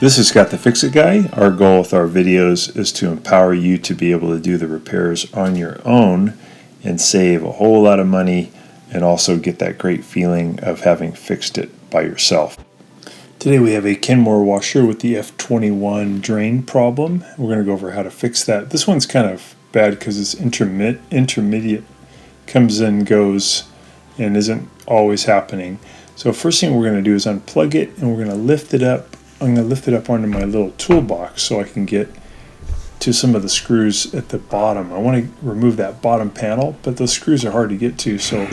This is Scott the Fix-It Guy. Our goal with our videos is to empower you to be able to do the repairs on your own and save a whole lot of money and also get that great feeling of having fixed it by yourself. Today we have a Kenmore washer with the F21 drain problem. We're going to go over how to fix that. This one's kind of bad because it's intermediate, comes and goes and isn't always happening. So first thing we're going to do is unplug it and we're going to lift it up. I'm going to lift it up onto my little toolbox so I can get to some of the screws at the bottom. I want to remove that bottom panel, but those screws are hard to get to, so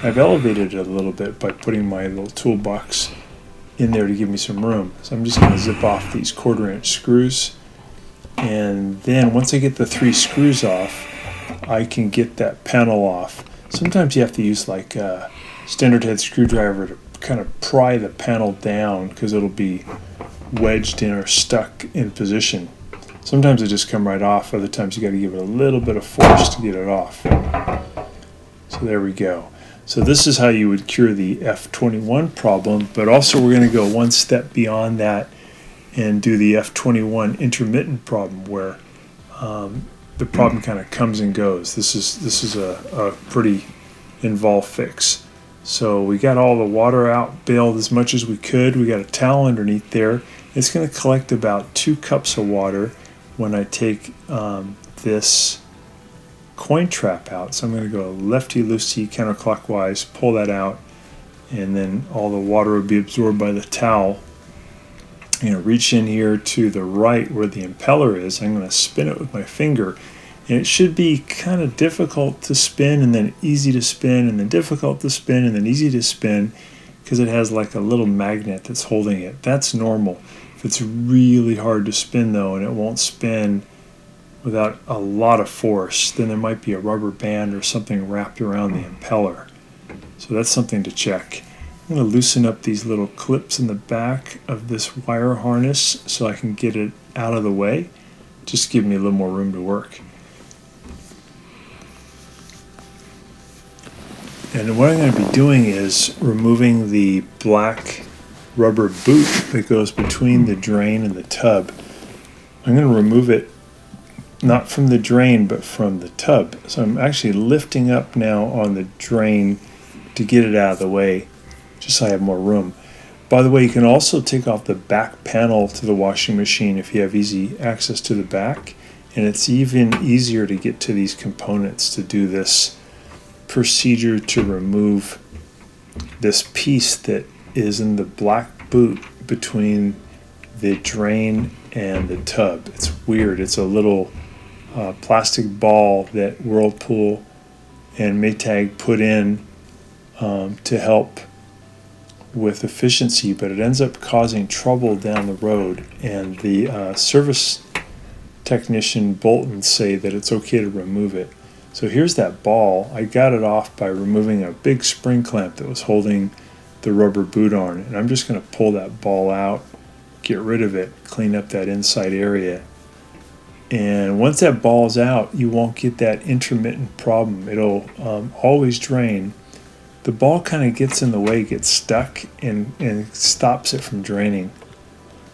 I've elevated it a little bit by putting my little toolbox in there to give me some room. So I'm just going to zip off these 1/4-inch screws, and then once I get the 3 screws off, I can get that panel off. Sometimes you have to use like a standard head screwdriver to kind of pry the panel down because it'll be wedged in or stuck in position. Sometimes it just come right off, other times you got to give it a little bit of force to get it off. So there we go. So this is how you would cure the F21 problem, but also we're going to go one step beyond that and do the F21 intermittent problem where the problem kind of comes and goes. This is a pretty involved fix. So we got all the water out, bailed as much as we could. We got a towel underneath there. It's going to collect about 2 cups of water when I take this coin trap out. So I'm going to go lefty-loosey counterclockwise, pull that out, and then all the water will be absorbed by the towel. I'm going to reach in here to the right where the impeller is. I'm going to spin it with my finger. And it should be kind of difficult to spin and then easy to spin and then difficult to spin and then easy to spin because it has like a little magnet that's holding it. That's normal. If it's really hard to spin though and it won't spin without a lot of force, then there might be a rubber band or something wrapped around the impeller. So that's something to check. I'm going to loosen up these little clips in the back of this wire harness so I can get it out of the way. Just give me a little more room to work. And what I'm going to be doing is removing the black rubber boot that goes between the drain and the tub. I'm going to remove it not from the drain but from the tub. So I'm actually lifting up now on the drain to get it out of the way just so I have more room. By the way, you can also take off the back panel to the washing machine if you have easy access to the back, and it's even easier to get to these components to do this procedure to remove this piece that is in the black boot between the drain and the tub. It's weird. It's a little plastic ball that Whirlpool and Maytag put in to help with efficiency, but it ends up causing trouble down the road, and the service technician Bolton say that it's okay to remove it. So here's that ball. I got it off by removing a big spring clamp that was holding the rubber boot on, and I'm just going to pull that ball out, get rid of it, clean up that inside area. And once that ball's out, you won't get that intermittent problem. It'll always drain. The ball kind of gets in the way, gets stuck, and stops it from draining.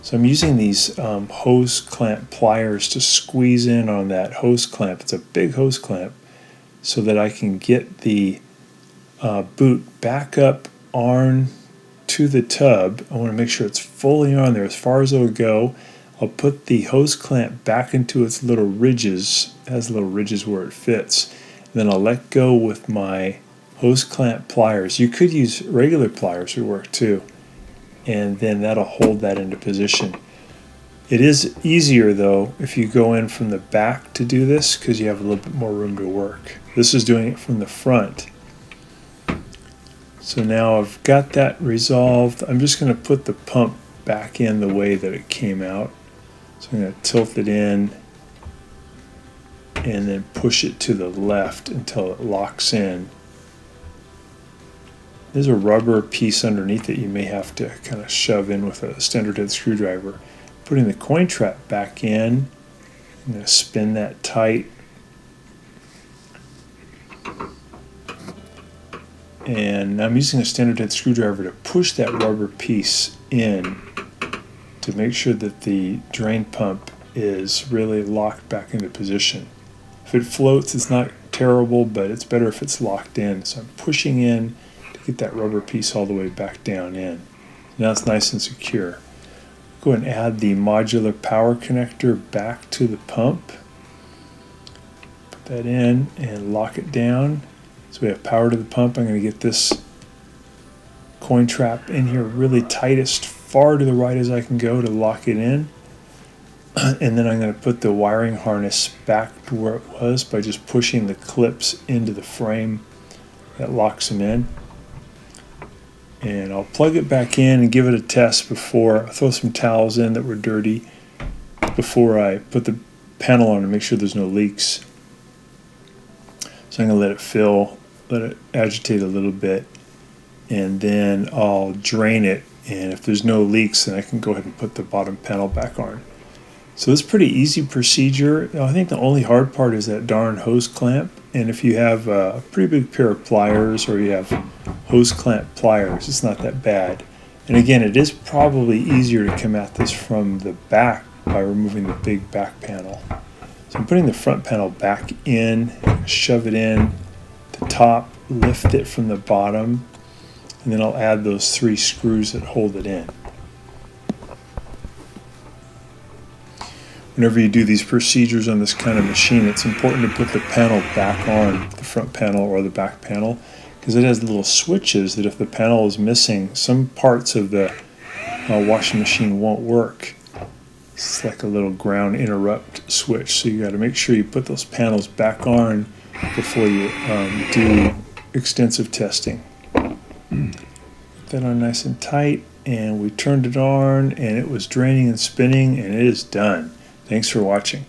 So I'm using these hose clamp pliers to squeeze in on that hose clamp. It's a big hose clamp, so that I can get the boot back up on to the tub. I want to make sure it's fully on there as far as it'll go. I'll put the hose clamp back into its little ridges. It has little ridges where it fits. And then I'll let go with my hose clamp pliers. You could use regular pliers to work too. And then that'll hold that into position. It is easier though if you go in from the back to do this because you have a little bit more room to work. This is doing it from the front. So now I've got that resolved. I'm just going to put the pump back in the way that it came out. So I'm going to tilt it in and then push it to the left until it locks in. There's a rubber piece underneath it you may have to kind of shove in with a standard head screwdriver. Putting the coin trap back in, I'm going to spin that tight. And I'm using a standard head screwdriver to push that rubber piece in to make sure that the drain pump is really locked back into position. If it floats, it's not terrible, but it's better if it's locked in. So I'm pushing in to get that rubber piece all the way back down in. Now it's nice and secure. Go ahead and add the modular power connector back to the pump. Put that in and lock it down. So we have power to the pump. I'm going to get this coin trap in here really tight, as far to the right as I can go to lock it in. And then I'm going to put the wiring harness back to where it was by just pushing the clips into the frame that locks them in. And I'll plug it back in and give it a test before I throw some towels in that were dirty before I put the panel on to make sure there's no leaks. So I'm going to let it fill, let it agitate a little bit, and then I'll drain it, and if there's no leaks then I can go ahead and put the bottom panel back on. So it's a pretty easy procedure. I think the only hard part is that darn hose clamp, and if you have a pretty big pair of pliers or you have hose clamp pliers, it's not that bad. And again, it is probably easier to come at this from the back by removing the big back panel. So I'm putting the front panel back in, shove it in the top, lift it from the bottom, and then I'll add those 3 screws that hold it in. Whenever you do these procedures on this kind of machine, it's important to put the panel back on, the front panel or the back panel, because it has little switches that if the panel is missing, some parts of the washing machine won't work. It's like a little ground interrupt switch, so you got to make sure you put those panels back on before you do extensive testing. Put that on nice and tight, and we turned it on, and it was draining and spinning, and it is done. Thanks for watching.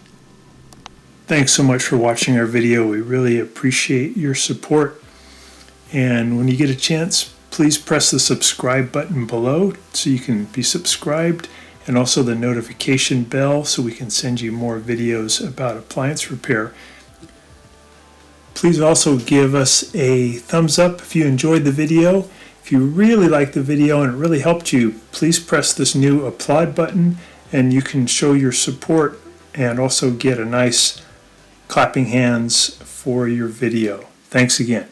Thanks so much for watching our video. We really appreciate your support. And when you get a chance, please press the subscribe button below so you can be subscribed, and also the notification bell so we can send you more videos about appliance repair. Please also give us a thumbs up if you enjoyed the video. If you really liked the video and it really helped you, please press this new applaud button, and you can show your support and also get a nice clapping hands for your video. Thanks again.